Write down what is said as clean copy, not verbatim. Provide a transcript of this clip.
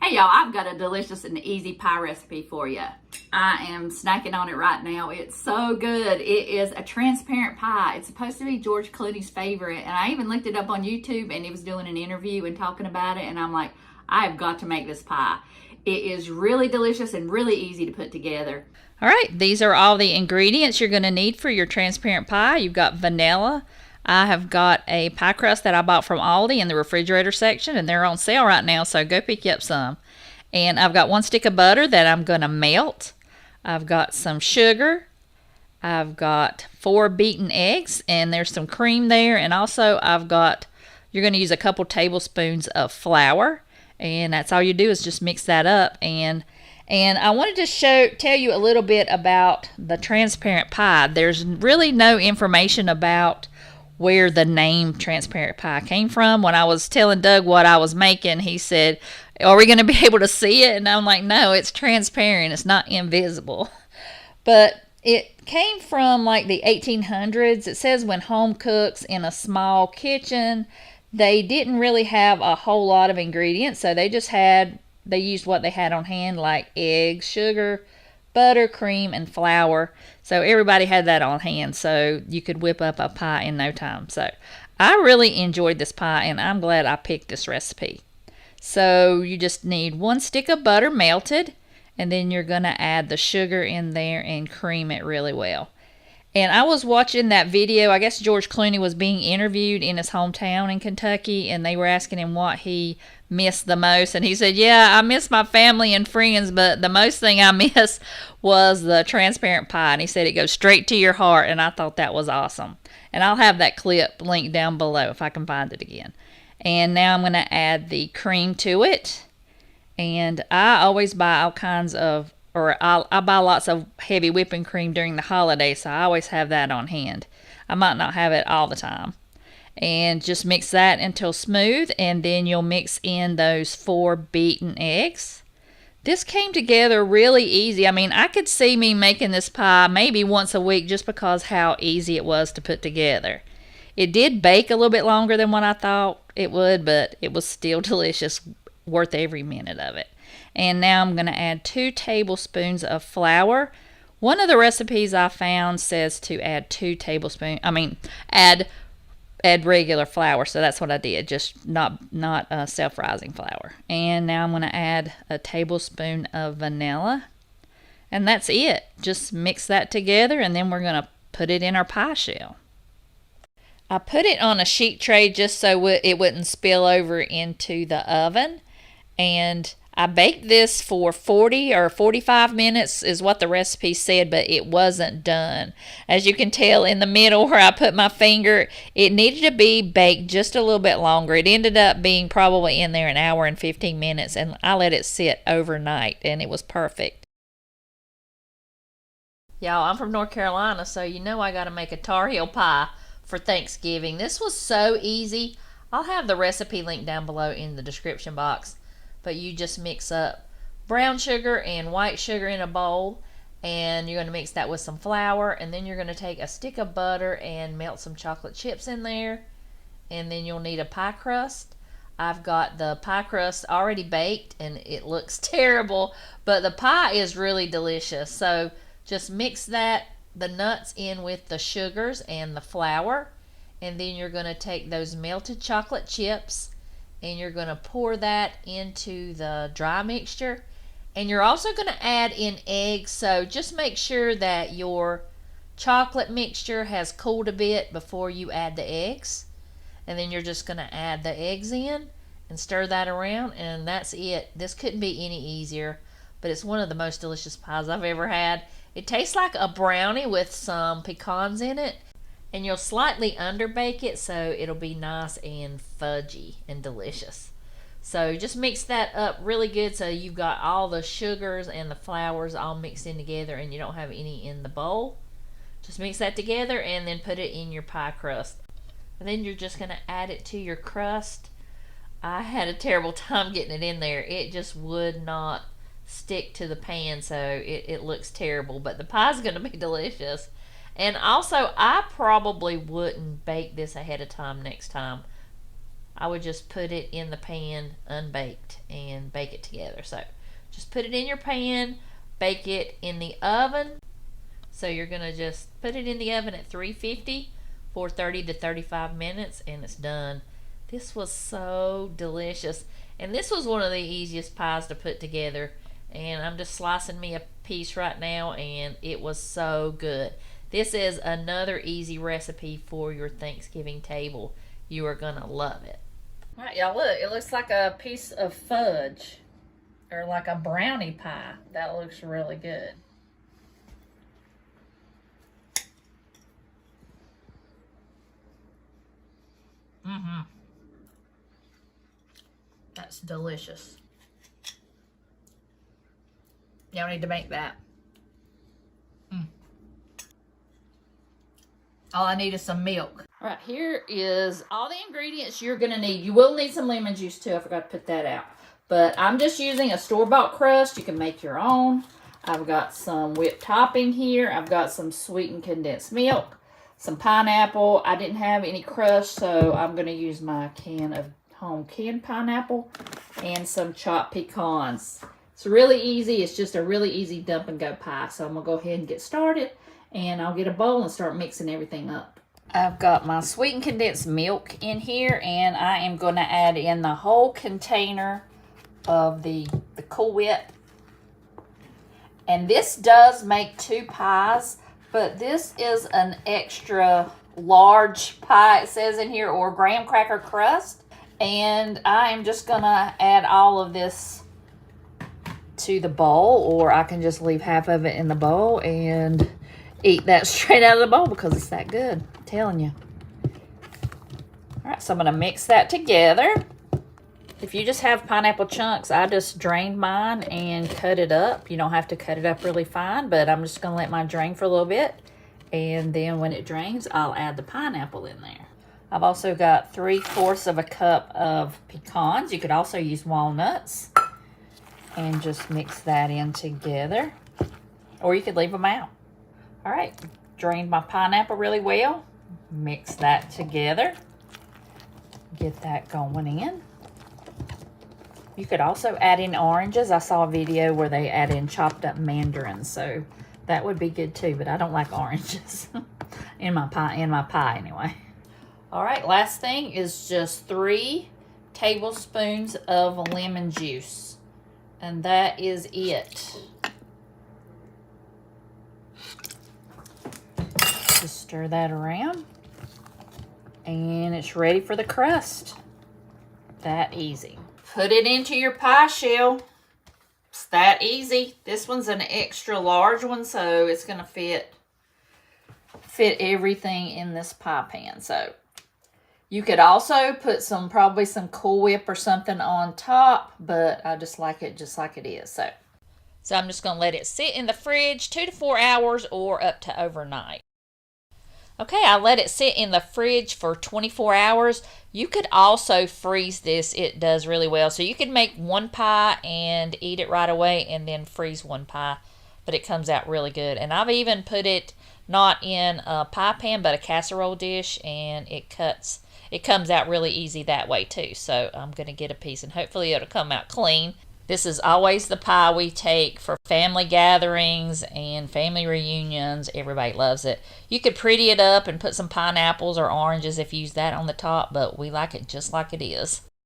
Hey y'all, I've got a delicious and easy pie recipe for you. I am snacking on it right now. It's so good. It is a transparent pie. It's supposed to be George Clooney's favorite, and I even looked it up on YouTube, and he was doing an interview and talking about it, and I'm like, I have got to make this pie. It is really delicious and really easy to put together. All right, these are all the ingredients you're going to need for your transparent pie. You've got vanilla. I have got a pie crust that I bought from Aldi in the refrigerator section, and they're on sale right now, so go pick you up some. And I've got 1 stick of butter that I'm going to melt. I've got some sugar. I've got 4 beaten eggs, and there's some cream there. And also you're going to use a couple tablespoons of flour, and that's all you do is just mix that up. And I wanted to tell you a little bit about the transparent pie. There's really no information about where the name transparent pie came from. When I was telling Doug what I was making, he said, are we going to be able to see it? And I'm like, no, it's transparent. It's not invisible. But it came from like the 1800s. It says when home cooks in a small kitchen, they didn't really have a whole lot of ingredients. So they used what they had on hand, like eggs, sugar, butter, cream, and flour. So everybody had that on hand, so you could whip up a pie in no time. So I really enjoyed this pie, and I'm glad I picked this recipe. So you just need 1 stick of butter melted, and then you're going to add the sugar in there and cream it really well. And I was watching that video. I guess George Clooney was being interviewed in his hometown in Kentucky, and they were asking him what he missed the most. And he said, yeah, I miss my family and friends, but the most thing I miss was the transparent pie. And he said it goes straight to your heart, and I thought that was awesome. And I'll have that clip linked down below if I can find it again. And now I'm going to add the cream to it. And I always buy all kinds of I buy lots of heavy whipping cream during the holidays, so I always have that on hand. I might not have it all the time. And just mix that until smooth, and then you'll mix in those 4 beaten eggs. This came together really easy. I mean, I could see me making this pie maybe once a week just because how easy it was to put together. It did bake a little bit longer than what I thought it would, but it was still delicious, worth every minute of it. And now I'm going to add 2 tablespoons of flour. One of the recipes I found says to add 2 tablespoons. Add regular flour, so that's what I did, just not self-rising flour. And now I'm going to add a tablespoon of vanilla, and that's it. Just mix that together, and then we're going to put it in our pie shell. I put it on a sheet tray just so it wouldn't spill over into the oven, and I baked this for 40 or 45 minutes is what the recipe said, but it wasn't done. As you can tell in the middle where I put my finger, it needed to be baked just a little bit longer. It ended up being probably in there 1 hour and 15 minutes, and I let it sit overnight, and it was perfect. Y'all, I'm from North Carolina, so you know I got to make a Tarheel pie for Thanksgiving. This was so easy. I'll have the recipe linked down below in the description box. But you just mix up brown sugar and white sugar in a bowl, and you're going to mix that with some flour, and then you're going to take a stick of butter and melt some chocolate chips in there, and then you'll need a pie crust. I've got the pie crust already baked, and it looks terrible, but the pie is really delicious. So just mix the nuts in with the sugars and the flour, and then you're going to take those melted chocolate chips, and you're going to pour that into the dry mixture, and you're also going to add in eggs. So just make sure that your chocolate mixture has cooled a bit before you add the eggs, and then you're just going to add the eggs in and stir that around, and that's it. This couldn't be any easier, but it's one of the most delicious pies I've ever had. It tastes like a brownie with some pecans in it, and you'll slightly underbake it so it'll be nice and fudgy and delicious. So just mix that up really good so you've got all the sugars and the flours all mixed in together and you don't have any in the bowl. Just mix that together and then put it in your pie crust. And then you're just going to add it to your crust. I had a terrible time getting it in there. It just would not stick to the pan, so it looks terrible. But the pie's going to be delicious. And also, I probably wouldn't bake this ahead of time next time. I would just put it in the pan unbaked and bake it together. So just put it in your pan, bake it in the oven. So you're going to just put it in the oven at 350 for 30 to 35 minutes and it's done. This was so delicious. And this was one of the easiest pies to put together. And I'm just slicing me a piece right now and it was so good. This is another easy recipe for your Thanksgiving table. You are going to love it. All right, y'all, look. It looks like a piece of fudge or like a brownie pie. That looks really good. That's delicious. Y'all need to make that. All I need is some milk. All right, here is all the ingredients you're gonna need. You will need some lemon juice too. I forgot to put that out. But I'm just using a store-bought crust. You can make your own. I've got some whipped topping here. I've got some sweetened condensed milk, some pineapple. I didn't have any crust, so I'm gonna use my can of home canned pineapple and some chopped pecans. It's really easy. It's just a really easy dump and go pie. So I'm gonna go ahead and get started. And I'll get a bowl and start mixing everything up. I've got my sweetened condensed milk in here, and I am going to add in the whole container of the Cool Whip. And this does make 2 pies, but this is an extra large pie, it says in here, or graham cracker crust. And I am just going to add all of this to the bowl, or I can just leave half of it in the bowl and eat that straight out of the bowl because it's that good. I'm telling you. All right, so I'm going to mix that together. If you just have pineapple chunks, I just drained mine and cut it up. You don't have to cut it up really fine, but I'm just going to let mine drain for a little bit. And then when it drains, I'll add the pineapple in there. I've also got 3/4 of a cup of pecans. You could also use walnuts. And just mix that in together. Or you could leave them out. All right, drained my pineapple really well. Mix that together. Get that going in. You could also add in oranges. I saw a video where they add in chopped up mandarins, so that would be good too, but I don't like oranges in my pie anyway. All right, last thing is just 3 tablespoons of lemon juice, and that is it. Just stir that around and it's ready for the crust. That easy. Put it into your pie shell. It's that easy. This one's an extra large one, so it's gonna fit everything in this pie pan. So you could also put probably some Cool Whip or something on top, but I just like it just like it is. So I'm just gonna let it sit in the fridge 2 to 4 hours or up to overnight. Okay, I let it sit in the fridge for 24 hours. You could also freeze this. It does really well. So you could make 1 pie and eat it right away and then freeze 1 pie. But it comes out really good. And I've even put it not in a pie pan but a casserole dish, and it comes out really easy that way too. So I'm going to get a piece and hopefully it'll come out clean. This is always the pie we take for family gatherings and family reunions. Everybody loves it. You could pretty it up and put some pineapples or oranges if you use that on the top, but we like it just like it is.